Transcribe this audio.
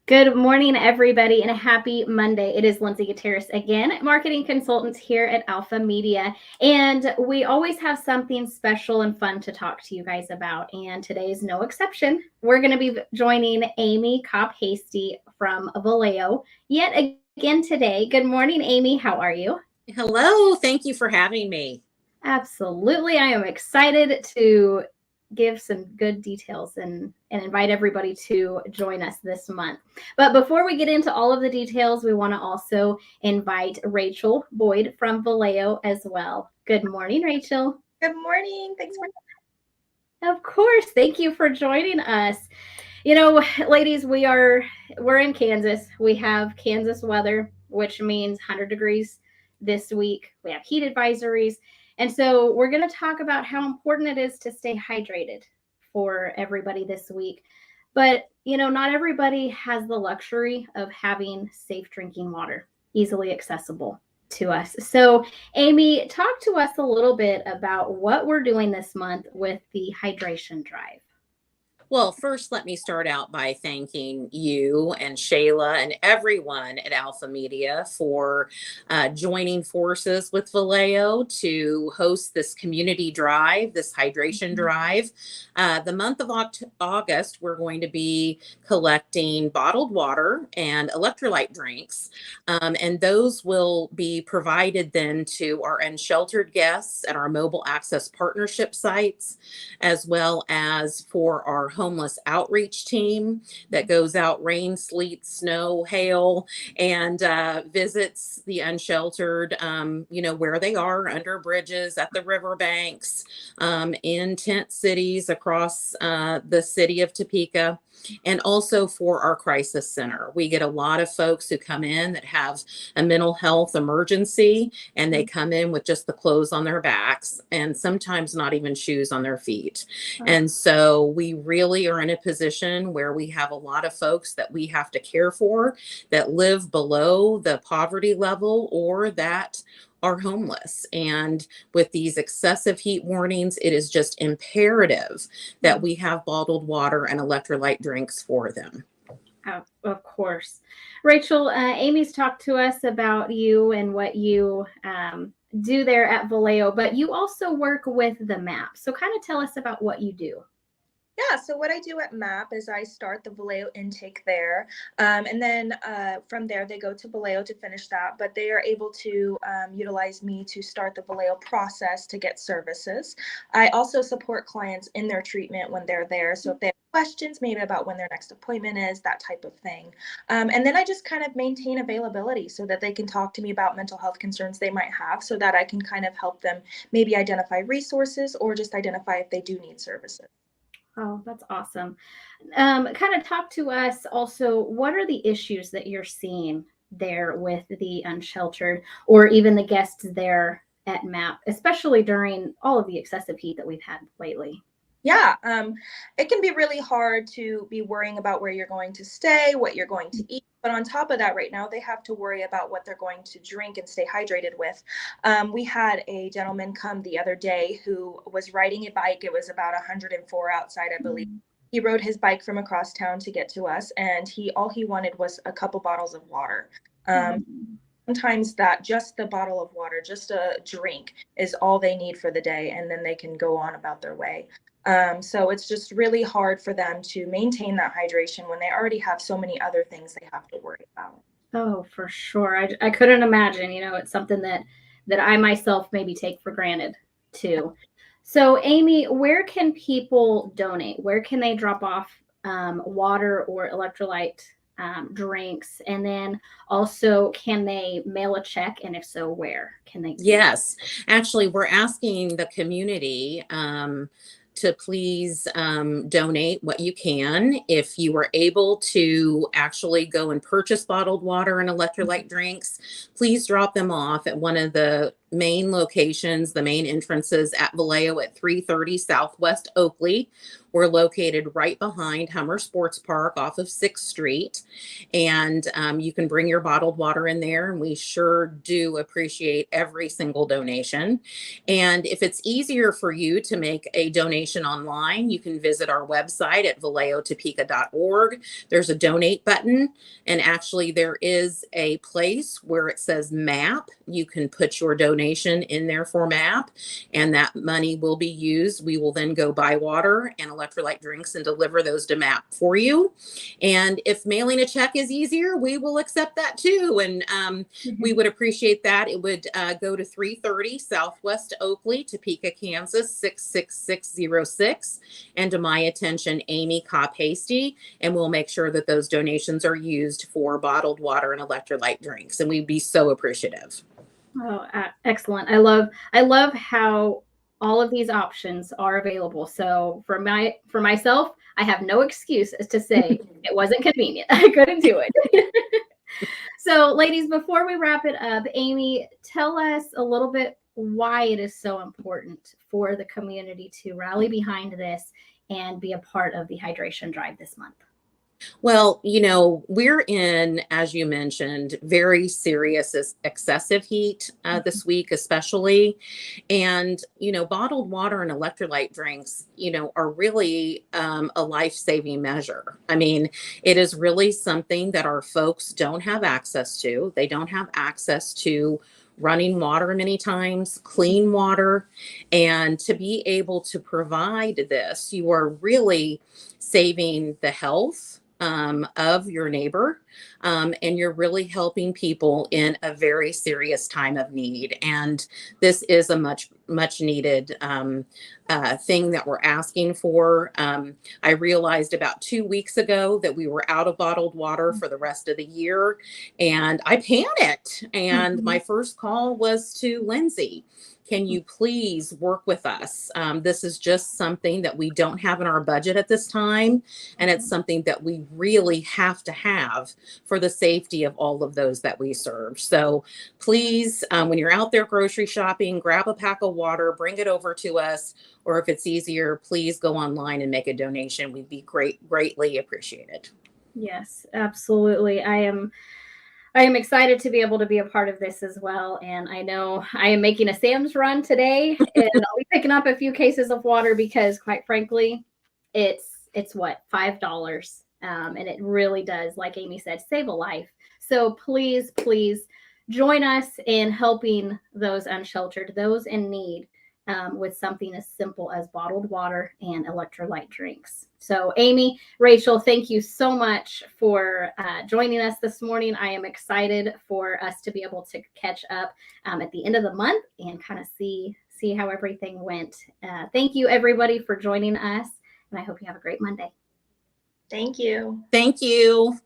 Good morning, everybody, and a happy Monday. It is Lindsay Gutierrez again, marketing consultant here at Alpha Media. And we always have something special and fun to talk to you guys about. And today is no exception. We're going to be joining Amy Cobb-Hasty from Valeo yet again today. Good morning, Amy. How are you? Hello. Thank you for having me. Absolutely. I am excited to give some good details and invite everybody to join us this month. But before we get into all of the details, we want to also invite Rachel Boyd from Valeo as well. Good morning, Rachel. Good morning. Thanks for. Of course. Thank you for joining us. Ladies, we're in Kansas. We have Kansas weather, which means 100 degrees this week. We have heat advisories. And so we're going to talk about how important it is to stay hydrated for everybody this week. But, not everybody has the luxury of having safe drinking water easily accessible to us. So, Amy, talk to us a little bit about what we're doing this month with the hydration drive. Well, first, let me start out by thanking you and Shayla and everyone at Alpha Media for joining forces with Valeo to host this community drive, this hydration drive. The month of August, we're going to be collecting bottled water and electrolyte drinks, and those will be provided then to our unsheltered guests at our mobile access partnership sites, as well as for our homeless outreach team that goes out rain, sleet, snow, hail, and visits the unsheltered, where they are, under bridges, at the riverbanks, in tent cities across the city of Topeka. And also for our crisis center. We get a lot of folks who come in that have a mental health emergency, and they come in with just the clothes on their backs and sometimes not even shoes on their feet. And so we really are in a position where we have a lot of folks that we have to care for that live below the poverty level or that are homeless. And with these excessive heat warnings, it is just imperative that we have bottled water and electrolyte drinks for them. Oh, of course. Rachel, Amy's talked to us about you and what you do there at Valeo, but you also work with the MAP. So kind of tell us about what you do. Yeah, so what I do at MAP is I start the Valeo intake there, and then from there they go to Valeo to finish that, but they are able to utilize me to start the Valeo process to get services. I also support clients in their treatment when they're there, so if they have questions maybe about when their next appointment is, that type of thing. And then I just kind of maintain availability so that they can talk to me about mental health concerns they might have, so that I can kind of help them maybe identify resources or just identify if they do need services. Oh, that's awesome. Kind of talk to us also, what are the issues that you're seeing there with the unsheltered or even the guests there at MAP, especially during all of the excessive heat that we've had lately? Yeah, it can be really hard to be worrying about where you're going to stay, what you're going to eat. But on top of that, right now, they have to worry about what they're going to drink and stay hydrated with. We had a gentleman come the other day who was riding a bike. It was about 104 outside, I believe. He rode his bike from across town to get to us, and all he wanted was a couple bottles of water. Sometimes that just the bottle of water, just a drink, is all they need for the day, and then they can go on about their way. So it's just really hard for them to maintain that hydration when they already have so many other things they have to worry about. Oh, for sure. I couldn't imagine, it's something that I myself maybe take for granted too. So Amy, where can people donate? Where can they drop off water or electrolyte drinks? And then also, can they mail a check? And if so, where can they? Yes, actually, we're asking the community to please donate what you can. If you are able to actually go and purchase bottled water and electrolyte drinks, please drop them off at one of the main locations, the main entrances at Valeo at 330 Southwest Oakley. We're located right behind Hummer Sports Park off of 6th Street. And you can bring your bottled water in there. And we sure do appreciate every single donation. And if it's easier for you to make a donation online, you can visit our website at valeotopeka.org. There's a donate button. And actually, there is a place where it says MAP. You can put your donation in there for MAP, and that money will be used. We will then go buy water and electrolyte drinks and deliver those to MAP for you. And if mailing a check is easier, we will accept that too. And we would appreciate that. It would go to 330 Southwest Oakley, Topeka, Kansas, 66606. And to my attention, Amy Kopp Hasty. And we'll make sure that those donations are used for bottled water and electrolyte drinks. And we'd be so appreciative. Oh, excellent. I love how all of these options are available. So for myself, I have no excuse as to say it wasn't convenient. I couldn't do it. So ladies, before we wrap it up, Amy, tell us a little bit why it is so important for the community to rally behind this and be a part of the hydration drive this month. Well, you know, we're in, as you mentioned, very serious excessive heat this week, especially. And, you know, bottled water and electrolyte drinks, you know, are really a life-saving measure. I mean, it is really something that our folks don't have access to. They don't have access to running water many times, clean water. And to be able to provide this, you are really saving the health of your neighbor. And you're really helping people in a very serious time of need. And this is a much needed thing that we're asking for. I realized about 2 weeks ago that we were out of bottled water for the rest of the year. And I panicked. And my first call was to Lindsay. Can you please work with us? This is just something that we don't have in our budget at this time. And it's something that we really have to have for the safety of all of those that we serve. So please, when you're out there grocery shopping, grab a pack of water, bring it over to us. Or if it's easier, please go online and make a donation. We'd be greatly appreciated. Yes, absolutely. I am excited to be able to be a part of this as well. And I know I am making a Sam's run today and I'll be picking up a few cases of water because quite frankly, it's what, $5. And it really does, like Amy said, save a life. So please join us in helping those unsheltered, those in need, with something as simple as bottled water and electrolyte drinks. So Amy, Rachel, thank you so much for joining us this morning. I am excited for us to be able to catch up at the end of the month and kind of see how everything went. Thank you, everybody, for joining us, and I hope you have a great Monday. Thank you. Thank you.